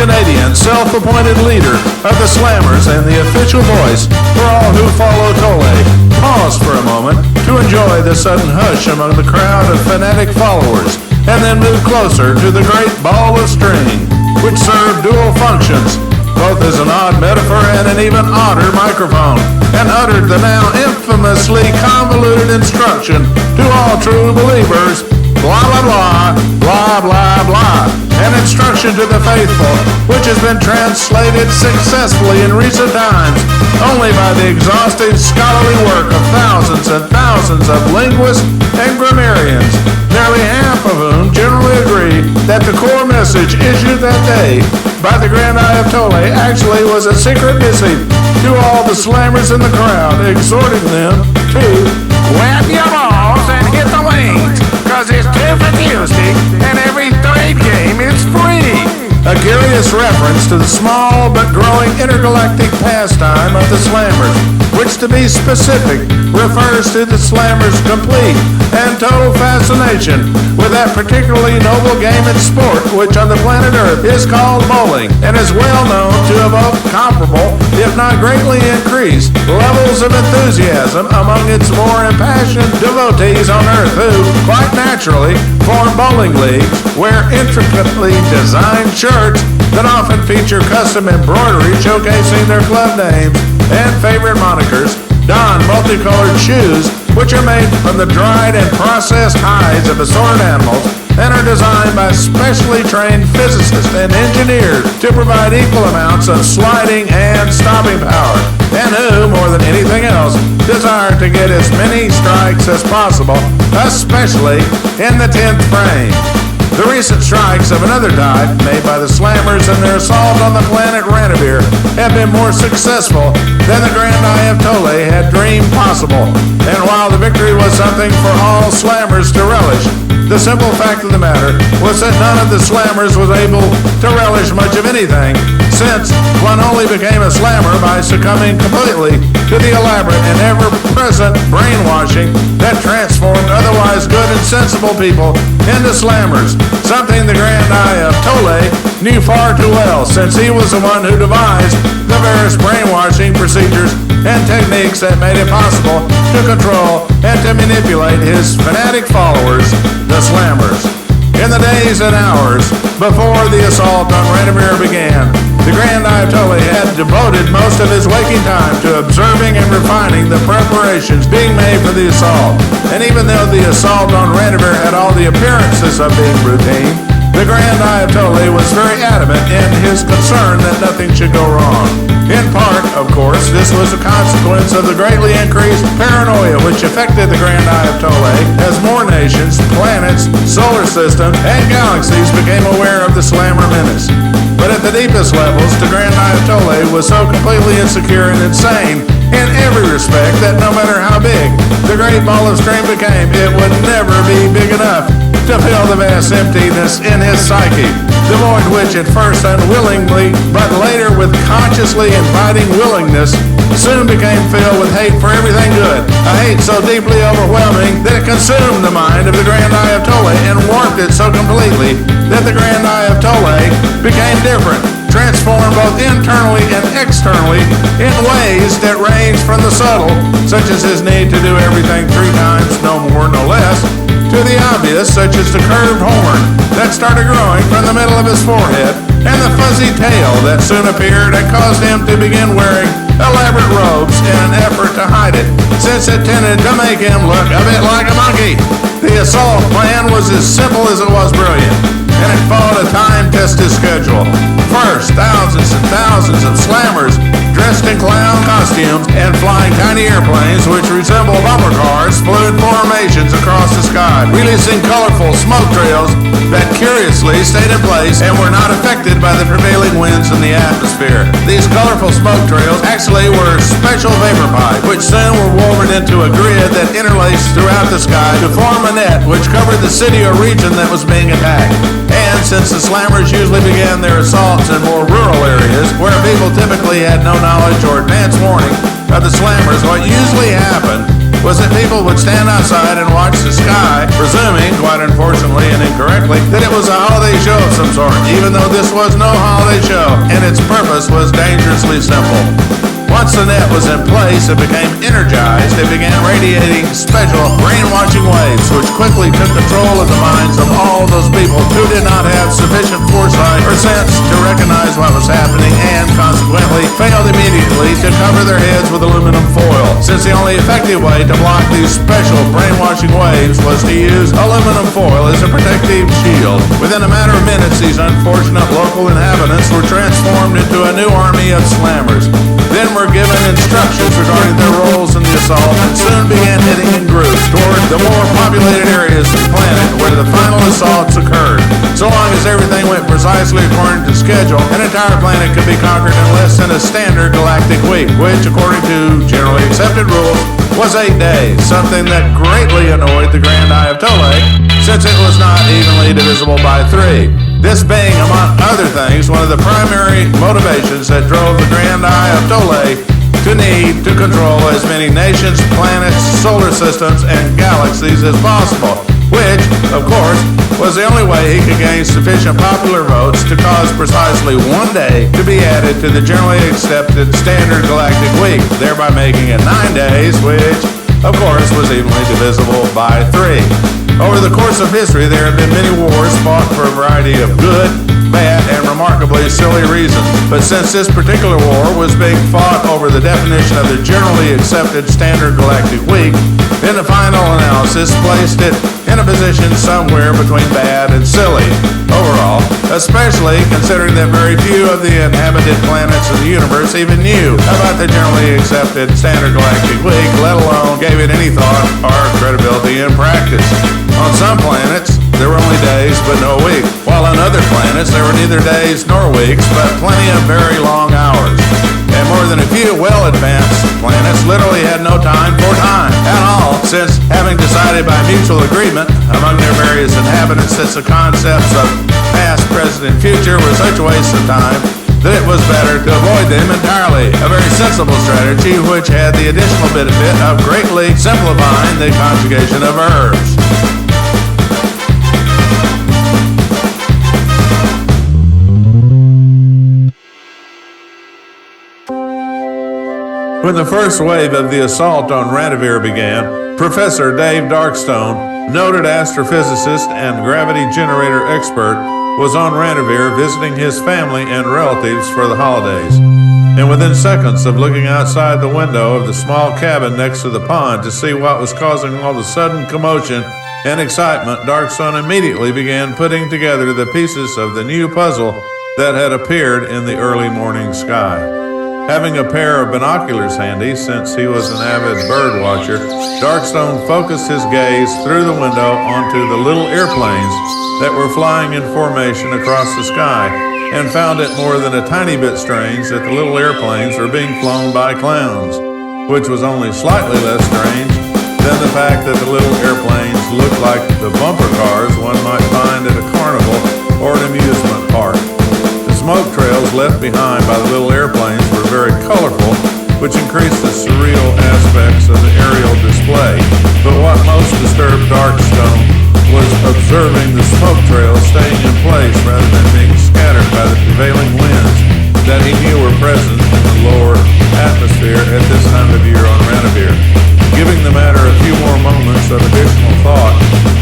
Canadian self-appointed leader of the Slammers and the official voice for all who follow Tole, paused for a moment to enjoy the sudden hush among the crowd of fanatic followers, and then moved closer to the great ball of string, which served dual functions, both as an odd metaphor and an even odder microphone, and uttered the now infamously convoluted instruction to all true believers, blah, blah, blah, blah, blah, blah, an instruction to the faithful, which has been translated successfully in recent times only by the exhaustive scholarly work of thousands and thousands of linguists and grammarians, nearly half of whom generally agree that the core message issued that day by the Grand Eye of Tole actually was a secret missive to all the slammers in the crowd, exhorting them to grab your balls and hit the lanes, cause it's too confusing and every third game is free. A curious reference to the small but growing intergalactic pastime of the Slammers, which, to be specific, refers to the Slammers' complete and total fascination with that particularly noble game and sport which on the planet Earth is called bowling, and is well known to evoke comparable, if not greatly increased, levels of enthusiasm among its more impassioned devotees on Earth who, quite naturally, form bowling leagues where intricately designed shirts that often feature custom embroidery showcasing their club names and favorite monikers, don multicolored shoes which are made from the dried and processed hides of assorted animals and are designed by specially trained physicists and engineers to provide equal amounts of sliding and stopping power, and who, more than anything else, desire to get as many strikes as possible, especially in the 10th frame. The recent strikes of another type, made by the Slammers in their assault on the planet Ranivir, have been more successful than the Grand Eye of Tole had dreamed possible. And while the victory was something for all Slammers to relish, the simple fact of the matter was that none of the Slammers was able to relish much of anything, since one only became a Slammer by succumbing completely to the elaborate and ever-present brainwashing that transformed otherwise good and sensible people into Slammers, something the Grand Eye of Tole knew far too well, since he was the one who devised the various brainwashing procedures and techniques that made it possible to control and to manipulate his fanatic followers, the Slammers. In the days and hours before the assault on Ranivir began, the Grand Eye of Tole had devoted most of his waking time to observing and refining the preparations being made for the assault. And even though the assault on Ranivir had all the appearances of being routine, the Grand Eye of Tole was very adamant in his concern that nothing should go wrong. In part, of course, this was a consequence of the greatly increased paranoia which affected the Grand Eye of Tole as more nations, planets, solar systems, and galaxies became aware of the Slammer menace. But at the deepest levels, the Grand Eye of Tole was so completely insecure and insane in every respect that no matter how big the great ball of string became, it would never be big enough to fill the vast emptiness in his psyche, the void which at first unwillingly, but later with consciously inviting willingness, soon became filled with hate for everything good, a hate so deeply overwhelming that it consumed the mind of the Grand Eye of Tole and warped it so completely that the Grand Eye of Tole became different, transformed both internally and externally in ways that range from the subtle, such as his need to do everything 3 times, no more, no less, to the obvious, such as the curved horn that started growing from the middle of his forehead, and the fuzzy tail that soon appeared and caused him to begin wearing elaborate robes in an effort to hide it, since it tended to make him look a bit like a monkey. The assault plan was as simple as it was brilliant, and it followed a time-tested schedule. First, thousands and thousands of Slammers dressed in clown costumes and flying tiny airplanes which resemble bumper cars flew in formations across the sky, releasing colorful smoke trails that curiously stayed in place and were not affected by the prevailing winds in the atmosphere. These colorful smoke trails actually were special vapor pipes, which soon were woven into a grid that interlaced throughout the sky to form a net which covered the city or region that was being attacked. And since the Slammers usually began their assaults in more rural areas where people typically had no knowledge or advance warning of the Slammers, what usually happened was that people would stand outside and watch the sky, presuming, quite unfortunately and incorrectly, that it was a holiday show of some sort, even though this was no holiday show, and its purpose was dangerously simple. Once the net was in place, it became energized. It began radiating special brainwashing waves, which quickly took control of the minds of all those people who did not have sufficient foresight or sense to recognize what was happening and, consequently, failed immediately to cover their heads with aluminum foil, since the only effective way to block these special brainwashing waves was to use aluminum foil as a protective shield. Within a matter of minutes, these unfortunate local inhabitants were transformed into a new army of slammers. Then were given instructions regarding their roles in the assault and soon began heading in groups toward the more populated areas of the planet where the final assaults occurred. So long as everything went precisely according to schedule, an entire planet could be conquered in less than a standard galactic week, which, according to generally accepted rules, was 8 days, something that greatly annoyed the Grand Eye of Tole, since it was not evenly divisible by 3. This being, among other things, one of the primary motivations that drove the Grand Eye of Tole to need to control as many nations, planets, solar systems, and galaxies as possible, which, of course, was the only way he could gain sufficient popular votes to cause precisely 1 day to be added to the generally accepted standard galactic week, thereby making it 9 days, which, of course, was evenly divisible by 3. Over the course of history, there have been many wars fought for a variety of good, bad, and remarkably silly reasons. But since this particular war was being fought over the definition of the generally accepted standard galactic week, then the final analysis placed it in a position somewhere between bad and silly overall, especially considering that very few of the inhabited planets of the universe even knew about the generally accepted standard galactic week, let alone gave it any thought or credibility in practice. On some planets, there were only days but no weeks, while on other planets there were neither days nor weeks, but plenty of very long hours. And more than a few well-advanced planets literally had no time for time at all, since having decided by mutual agreement among their various inhabitants that the concepts of past, present, and future were such a waste of time that it was better to avoid them entirely. A very sensible strategy which had the additional benefit of greatly simplifying the conjugation of verbs. When the first wave of the assault on Ranivir began, Professor Dave Darkstone, noted astrophysicist and gravity generator expert, was on Ranivir visiting his family and relatives for the holidays. And within seconds of looking outside the window of the small cabin next to the pond to see what was causing all the sudden commotion and excitement, Darkstone immediately began putting together the pieces of the new puzzle that had appeared in the early morning sky. Having a pair of binoculars handy, since he was an avid bird watcher, Darkstone focused his gaze through the window onto the little airplanes that were flying in formation across the sky, and found it more than a tiny bit strange that the little airplanes were being flown by clowns, which was only slightly less strange than the fact that the little airplanes looked like the bumper cars one might find at a carnival or an amusement park. Smoke trails left behind by the little airplanes were very colorful, which increased the surreal aspects of the aerial display. But what most disturbed Darkstone was observing the smoke trails staying in place rather than being scattered by the prevailing winds that he knew were present in the lower atmosphere at this time of year on Ranivir. Giving the matter a few more moments of additional thought,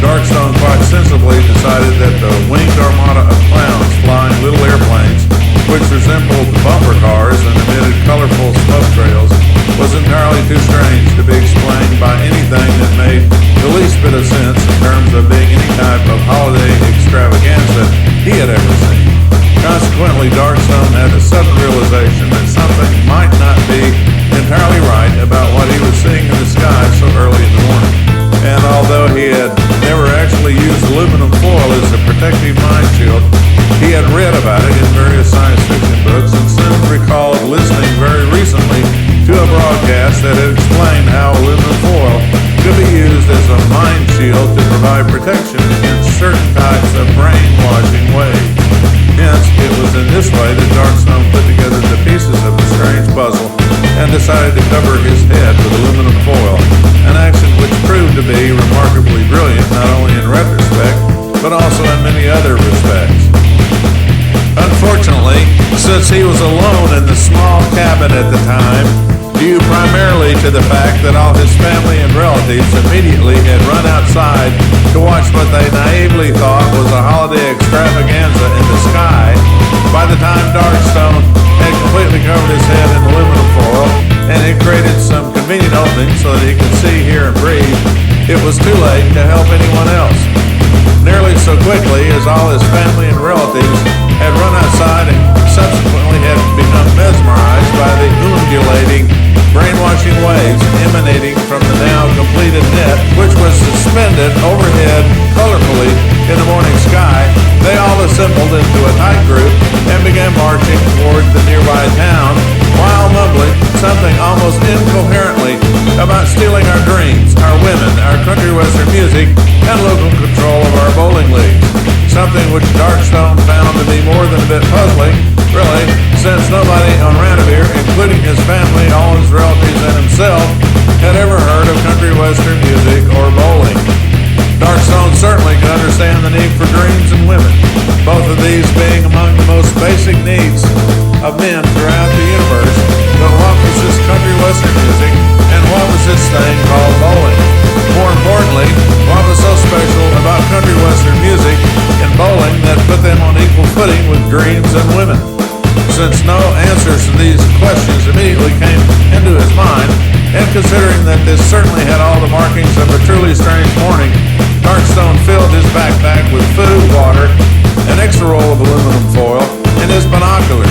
Darkstone quite sensibly decided that the winged armada of clowns flying little airplanes, which resembled bumper cars and emitted colorful smoke trails, was entirely too strange to be explained by anything that made the least bit of sense in terms of being any type of holiday extravaganza he had ever seen. Consequently, Darkstone had a sudden realization that something might not be entirely right about what he was seeing in the sky so early in the morning. And although he had never actually used aluminum foil as a protective mind shield, he had read about it in various science fiction books and soon recalled listening very recently to a broadcast that had explained how aluminum foil could be used as a mind shield to provide protection against certain types of brainwashing waves. Hence, it was in this way that Darkstone put together the pieces of the strange puzzle and decided to cover his head with aluminum foil, an action Since he was alone in the small cabin at the time, due primarily to the fact that all his family and relatives immediately had run outside to watch what they naively thought was a holiday extravaganza in the sky, by the time Darkstone had completely covered his head in aluminum foil and had created some convenient openings so that he could see, hear, and breathe, it was too late to help anyone else. Nearly so quickly as all his family and relatives had run outside and subsequently had become mesmerized by the undulating, brainwashing waves emanating from the now completed net, which was suspended overhead colorfully in the morning sky, they all assembled into a tight group and began marching toward the nearby town while mumbling something almost incoherently about stealing our dreams, our women, our country western music, and local control of our bowling league. Something which Darkstone found to be more than a bit puzzling, really, since nobody on Ranivir, including his family, all his relatives, and himself, had ever heard of country western music or bowling. Darkstone certainly could understand the need for dreams and women, both of these being among the most basic needs of men throughout the universe. But what was this country western music, and what was this thing called bowling? More importantly, what was so special about country western music and bowling that put them on equal footing with dreams and women? Since no answers to these questions immediately came into his mind, and considering that this certainly had all the markings of a truly strange morning, Darkstone filled his backpack with food, water, an extra roll of aluminum foil, and his binoculars.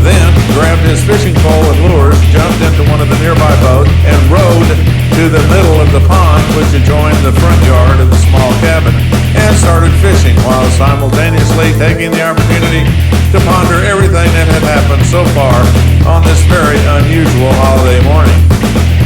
Then grabbed his fishing pole and lures, jumped into one of the nearby boats, and rowed to the middle of the pond which adjoined the front yard of the small cabin, and started fishing while simultaneously taking the opportunity to ponder everything that had happened so far on this very unusual holiday morning.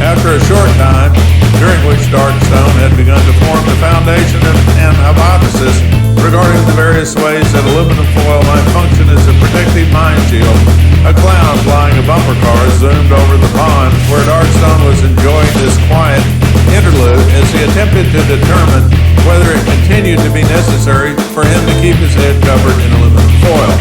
After a short time, during which Darkstone had begun to form the foundation and hypothesis regarding the various ways that aluminum foil might function as a protective mind shield, a clown flying a bumper car zoomed over the pond where Darkstone was enjoying this quiet interlude as he attempted to determine whether it continued to be necessary for him to keep his head covered in aluminum foil.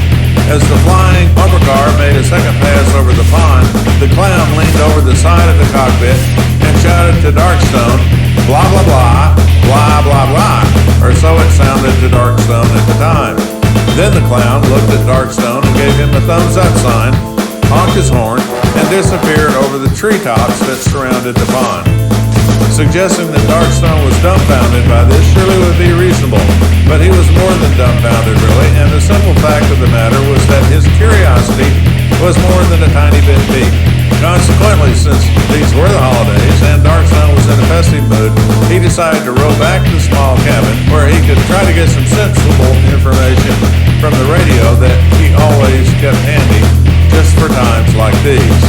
As the flying bumper car made a second pass over the pond, the clown leaned over the side of the cockpit and shouted to Darkstone, blah, blah, blah, blah, blah, blah, or so it sounded to Darkstone at the time. Then the clown looked at Darkstone and gave him a thumbs-up sign, honked his horn, and disappeared over the treetops that surrounded the pond. Suggesting that Darkstone was dumbfounded by this surely would be reasonable, but he was more than dumbfounded really, and the simple fact of the matter was that his curiosity was more than a tiny bit piqued. Consequently, since these were the holidays and Darkstone was in a festive mood, he decided to row back to the small cabin where he could try to get some sensible information from the radio that he always kept handy just for times like these.